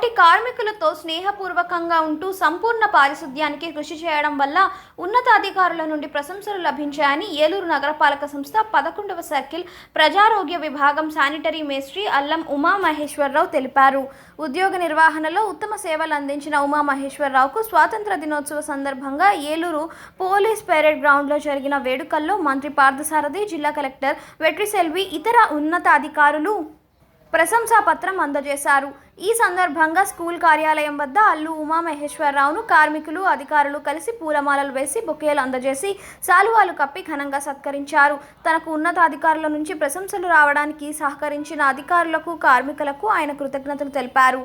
తోటి కార్మికులతో స్నేహపూర్వకంగా ఉంటూ సంపూర్ణ పారిశుద్ధ్యానికి కృషి చేయడం వల్ల ఉన్నతాధికారుల నుండి ప్రశంసలు లభించాయని ఏలూరు నగరపాలక సంస్థ 11వ సర్కిల్ ప్రజారోగ్య విభాగం శానిటరీ మేస్ట్రీ అల్లం ఉమామహేశ్వరరావు తెలిపారు. ఉద్యోగ నిర్వహణలో ఉత్తమ సేవలు అందించిన ఉమామహేశ్వరరావుకు స్వాతంత్ర దినోత్సవ సందర్భంగా ఏలూరు పోలీస్ పెరేడ్ గ్రౌండ్లో జరిగిన వేడుకల్లో మంత్రి పార్థసారథి, జిల్లా కలెక్టర్ వెట్రిసెల్వి, ఇతర ఉన్నతాధికారులు ప్రశంసా పత్రం అందజేశారు. ఈ సందర్భంగా స్కూల్ కార్యాలయం వద్ద అల్లు ఉమామహేశ్వరరావును కార్మికులు, అధికారులు కలిసి పూలమాలలు వేసి బొకేలు అందజేసి శాలువాలు కప్పి ఘనంగా సత్కరించారు. తనకు ఉన్నతాధికారుల నుంచి ప్రశంసలు రావడానికి సహకరించిన అధికారులకు, కార్మికులకు ఆయన కృతజ్ఞతలు తెలిపారు.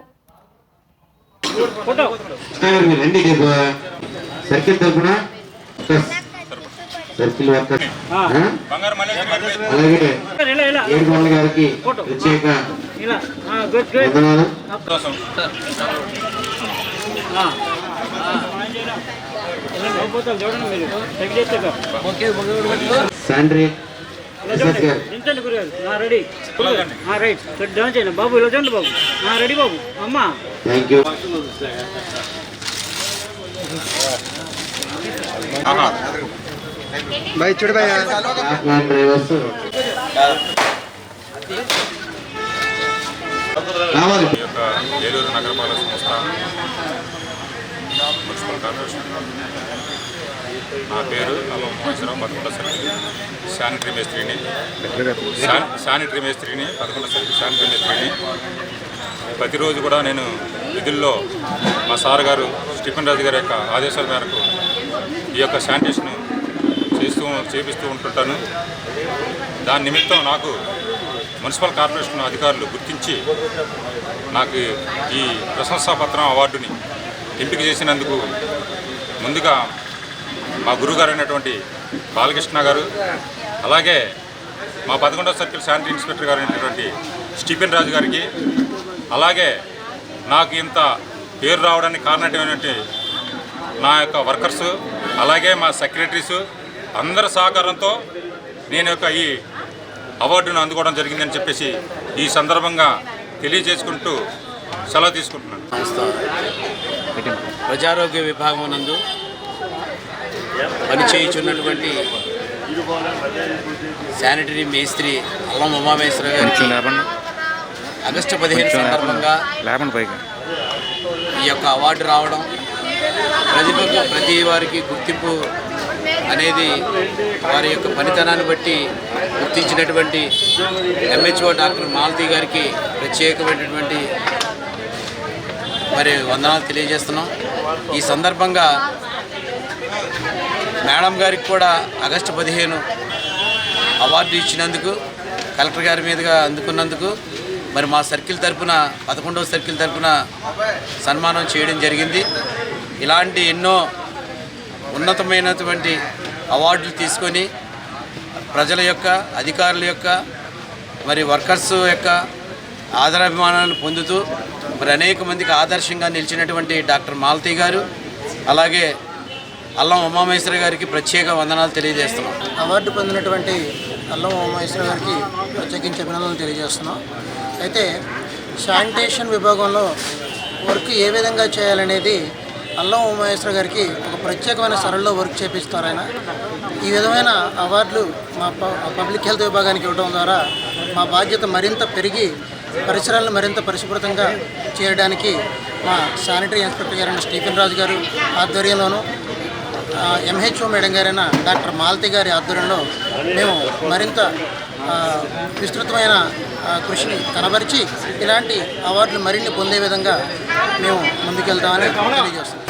సర్కిల్ వర్కర్ అలాగే ఏడుకొండ గారికి ప్రత్యేక వందనాలు. శానిటరీ బాబు ఇలా చూడండి బాబు, రెడీ బాబు, అమ్మా థ్యాంక్ యూ. भाई छोड़ भाई డ్రైవర్స్ ఏలూరు నగరపాలక సంస్థ మున్సిపల్ కార్పొరేషన్. నా పేరు అల్లం ఉమామహేశ్వరరావు, 11వ సర్కిల్ శానిటరీ మేస్త్రిని. 11వ సర్కిల్ శానిటరీ మేస్త్రిని. ప్రతిరోజు కూడా నేను విధుల్లో మా సార్ గారు స్టీఫెన్ రాజు గారి యొక్క ఆదేశాల మేరకు ఈ యొక్క శానిటేషన్ చేపిస్తూ ఉంటుంటాను. దాని నిమిత్తం నాకు మున్సిపల్ కార్పొరేషన్ అధికారులు గుర్తించి నాకు ఈ ప్రశంసాపత్రం అవార్డుని ఎంపిక చేసినందుకు ముందుగా మా గురువుగారు అయినటువంటి బాలకృష్ణ గారు, అలాగే మా 11వ సర్కిల్ శానిటరీ ఇన్స్పెక్టర్ గారు అయినటువంటి స్టీఫెన్ రాజు గారికి, అలాగే నాకు ఇంత పేరు రావడానికి కారణమైనటువంటి నా యొక్క వర్కర్సు, అలాగే మా సెక్రటరీసు అందరి సహకారంతో నేను యొక్క ఈ అవార్డును అందుకోవడం జరిగిందని చెప్పేసి ఈ సందర్భంగా తెలియజేసుకుంటూ సెలవు తీసుకుంటున్నాను. ప్రజారోగ్య విభాగం నందు పనిచేయుచున్నటువంటి శానిటరీ మేస్త్రి అల్లం ఉమామహేశ్వర గారికి ఆగస్టు 15 సందర్భంగా ఈ యొక్క అవార్డు రావడం, ప్రతి వారికి గుర్తింపు అనేది వారి యొక్క పనితనాన్ని బట్టి గుర్తించినటువంటి ఎంహెచ్ఓ డాక్టర్ మాలతి గారికి ప్రత్యేకమైనటువంటి వందనాలు తెలియజేస్తున్నాం. ఈ సందర్భంగా మేడం గారికి కూడా ఆగస్టు 15 అవార్డు ఇచ్చినందుకు, కలెక్టర్ గారి మీదుగా అందుకున్నందుకు మా సర్కిల్ తరఫున 11వ సర్కిల్ తరఫున సన్మానం చేయడం జరిగింది. ఇలాంటి ఎన్నో ఉన్నతమైనటువంటి అవార్డులు తీసుకొని ప్రజల యొక్క, అధికారుల యొక్క, వర్కర్స్ యొక్క ఆదరాభిమానాలను పొందుతూ అనేక మందికి ఆదర్శంగా నిలిచినటువంటి డాక్టర్ మాలతి గారు, అలాగే అల్లం ఉమామహేశ్వర గారికి ప్రత్యేక వందనాలు తెలియజేస్తున్నాం. అవార్డు పొందినటువంటి అల్లం ఉమామహేశ్వర గారికి ప్రత్యేకించి అభినందనలు తెలియజేస్తున్నాం. అయితే శానిటేషన్ విభాగంలో వర్క్ ఏ విధంగా చేయాలనేది అల్లం ఉమామహేశ్వర గారికి ఒక ప్రత్యేకమైన సరళిలో వర్క్ చేపిస్తారు ఆయన. ఈ విధమైన అవార్డులు మా పబ్లిక్ హెల్త్ విభాగానికి ఇవ్వడం ద్వారా మా బాధ్యత మరింత పెరిగి పరిసరాలను మరింత పరిశుభ్రతంగా చేయడానికి మా శానిటరీ ఇన్స్పెక్టర్ గారైన స్టీఫెన్ రాజు గారు ఆధ్వర్యంలోనూ, ఎంహెచ్ఓ మేడం గారైన డాక్టర్ మాలతి గారి ఆధ్వర్యంలో మేము మరింత విస్తృతమైన కృషిని కనబరిచి ఇలాంటి అవార్డులు మరిన్ని పొందే విధంగా మేము ముందుకెళ్తామని తెలియజేస్తున్నాం.